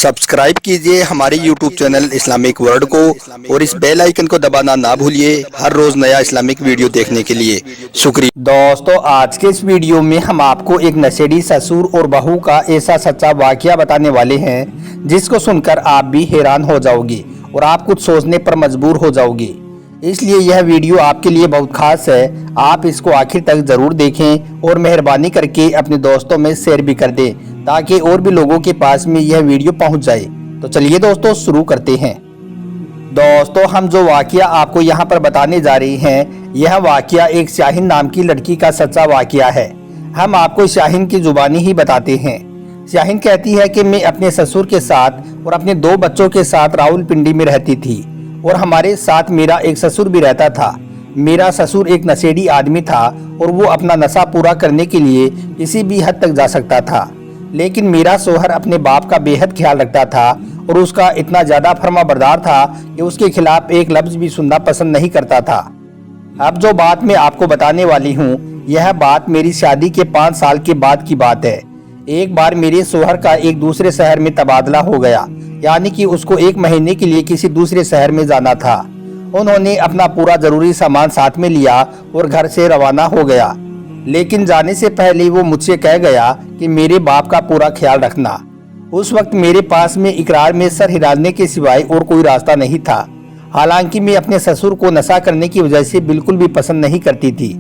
Subscribe कीजिए हमारे YouTube channel Islamic world को और इस बेल आइकन को दबाना ना भूलिए हर रोज नया इस्लामिक वीडियो देखने के लिए। शुक्रिया। दोस्तों, आज के इस वीडियो में हम आपको एक नशेड़ी ससुर और बहू का ऐसा सच्चा वाकया बताने वाले हैं जिसको सुनकर आप भी हैरान हो जाओगे और आप कुछ सोचने पर मजबूर हो जाओगे। इसलिए यह वीडियो आपके लिए बहुत खास है। आप इसको आखिर तक जरूर देखें और मेहरबानी करके अपने दोस्तों में शेयर भी कर दें ताकि और भी लोगों के पास में यह वीडियो पहुंच जाए। तो चलिए दोस्तों, शुरू करते हैं। दोस्तों, हम जो वाकया आपको यहाँ पर बताने जा रहे हैं, यह वाकया एक शाहीन नाम की लड़की का सच्चा वाकया है। हम आपको शाहीन की जुबानी ही बताते हैं। शाहीन कहती है कि मैं अपने ससुर के साथ और अपने 2 बच्चों के साथ रावलपिंडी में रहती थी और हमारे साथ मेरा एक ससुर भी रहता था। मेरा ससुर एक नशेड़ी आदमी था और वो अपना नशा पूरा करने के लिए किसी भी हद तक जा सकता था, लेकिन मेरा शोहर अपने बाप का बेहद ख्याल रखता था और उसका इतना ज्यादा फर्माबरदार था कि उसके खिलाफ एक लफ्ज भी सुनना पसंद नहीं करता था। अब जो बात मैं आपको बताने वाली हूँ, यह बात मेरी शादी के 5 साल के बाद की बात है। एक बार मेरे शोहर का एक दूसरे शहर में तबादला हो गया, यानी कि उसको 1 महीने के लिए किसी दूसरे शहर में जाना था। उन्होंने अपना पूरा जरूरी सामान साथ में लिया और घर से रवाना हो गया, लेकिन जाने से पहले वो मुझसे कह गया कि मेरे बाप का पूरा ख्याल रखना। उस वक्त मेरे पास में इकरार में सर हिलाने के सिवाय और कोई रास्ता नहीं था। हालांकि मैं अपने ससुर को नशा करने की वजह से बिल्कुल भी पसंद नहीं करती थी।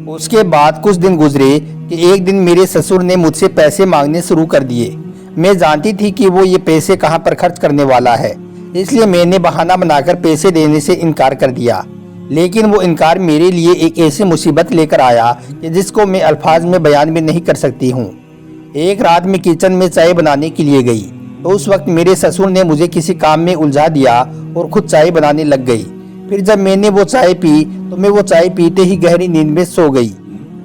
उसके बाद कुछ दिन गुजरे कि एक दिन मेरे ससुर ने मुझसे पैसे मांगने शुरू कर दिए। मैं जानती थी कि वो ये पैसे कहाँ पर खर्च करने वाला है, इसलिए मैंने बहाना बनाकर पैसे देने से इनकार कर दिया। लेकिन वो इनकार मेरे लिए एक ऐसी मुसीबत लेकर आया कि जिसको मैं अल्फाज में बयान भी नहीं कर सकती हूँ। एक रात मैं किचन में चाय बनाने के लिए गई तो उस वक्त मेरे ससुर ने मुझे किसी काम में उलझा दिया और खुद चाय बनाने लग गई। फिर जब मैंने वो चाय पी तो मैं वो चाय पीते ही गहरी नींद में सो गई।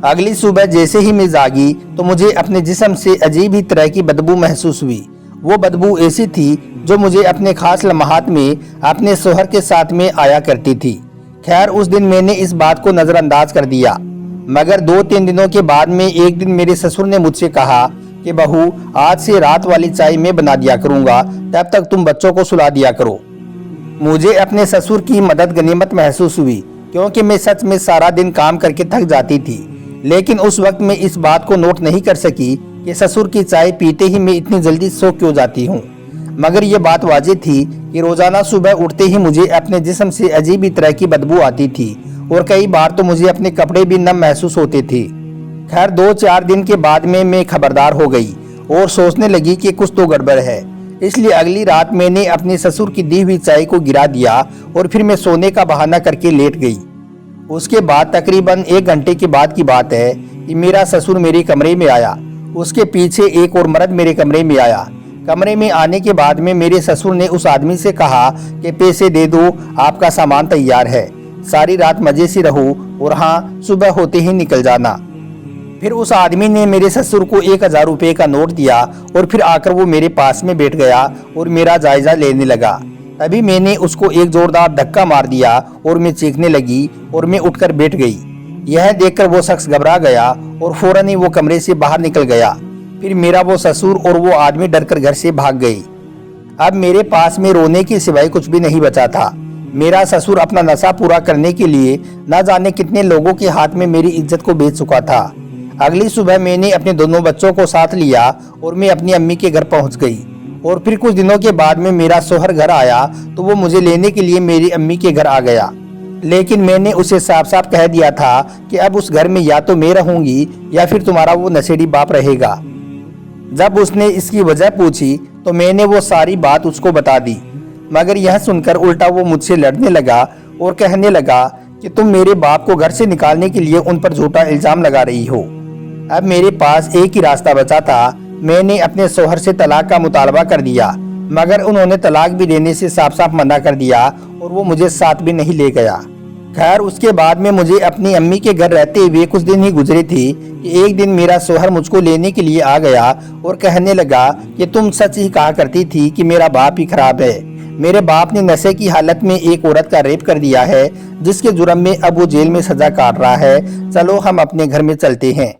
अगली सुबह जैसे ही मैं जागी तो मुझे अपने जिस्म से अजीब ही तरह की बदबू महसूस हुई। वो बदबू ऐसी थी जो मुझे अपने खास लम्हात में अपने शोहर के साथ में आया करती थी। खैर, उस दिन मैंने इस बात को नजरअंदाज कर दिया, मगर 2-3 दिनों के बाद में एक दिन मेरे ससुर ने मुझसे कहा कि बहू, आज से रात वाली चाय मैं बना दिया करूंगा, तब तक तुम बच्चों को सुला दिया करो। मुझे अपने ससुर की मदद गनीमत महसूस हुई, क्योंकि मैं सच में सारा दिन काम करके थक जाती थी। लेकिन उस वक्त मैं इस बात को नोट नहीं कर सकी कि ससुर की चाय पीते ही मैं इतनी जल्दी सो क्यों जाती हूँ। मगर ये बात वाजिब थी कि रोजाना सुबह उठते ही मुझे अपने जिस्म से अजीब ही तरह की बदबू आती थी और कई बार तो मुझे अपने कपड़े भी नम महसूस होते थे। खैर, 2-4 दिन के बाद में मैं खबरदार हो गई और सोचने लगी कि कुछ तो गड़बड़ है। इसलिए अगली रात मैंने अपने ससुर की दी हुई चाय को गिरा दिया और फिर मैं सोने का बहाना करके लेट गई। उसके बाद तकरीबन 1 घंटे के बाद की बात है कि मेरा ससुर मेरे कमरे में आया। उसके पीछे एक और मर्द मेरे कमरे में आया। कमरे में आने के बाद में मेरे ससुर ने उस आदमी से कहा कि पैसे दे दो, आपका सामान तैयार है, सारी रात मजे से रहो और हाँ, सुबह होते ही निकल जाना। फिर उस आदमी ने मेरे ससुर को 1000 रुपये का नोट दिया और फिर आकर वो मेरे पास में बैठ गया और मेरा जायजा लेने लगा। तभी मैंने उसको एक जोरदार धक्का मार दिया और मैं चीखने लगी और मैं उठकर बैठ गई। यह देखकर वो शख्स घबरा गया और फौरन ही वो कमरे से बाहर निकल गया। फिर मेरा वो ससुर और वो आदमी डरकर घर से भाग गए। अब मेरे पास में रोने के सिवाय कुछ भी नहीं बचा था। मेरा ससुर अपना नशा पूरा करने के लिए न जाने कितने लोगों के हाथ में मेरी इज्जत को बेच चुका था। अगली सुबह मैंने अपने दोनों बच्चों को साथ लिया और मैं अपनी अम्मी के घर पहुंच गई। और फिर कुछ दिनों के बाद में मेरा शोहर घर आया तो वो मुझे लेने के लिए मेरी अम्मी के घर आ गया। लेकिन मैंने उसे साफ साफ कह दिया था कि अब उस घर में या तो मैं रहूंगी या फिर तुम्हारा वो नशेड़ी बाप रहेगा। जब उसने इसकी वजह पूछी तो मैंने वो सारी बात उसको बता दी, मगर यह सुनकर उल्टा वो मुझसे लड़ने लगा और कहने लगा कि तुम मेरे बाप को घर से निकालने के लिए उन पर झूठा इल्जाम लगा रही हो। अब मेरे पास एक ही रास्ता बचा था। मैंने अपने शोहर से तलाक का मुतालबा कर दिया, मगर उन्होंने तलाक भी देने से साफ साफ मना कर दिया और वो मुझे साथ भी नहीं ले गया। खैर, उसके बाद में मुझे अपनी अम्मी के घर रहते हुए कुछ दिन ही गुजरे थे कि एक दिन मेरा शोहर मुझको लेने के लिए आ गया और कहने लगा कि तुम सच ही कहा करती थी कि मेरा बाप ही खराब है। मेरे बाप ने नशे की हालत में एक औरत का रेप कर दिया है, जिसके जुर्म में अब वो जेल में सजा काट रहा है। चलो हम अपने घर में चलते हैं।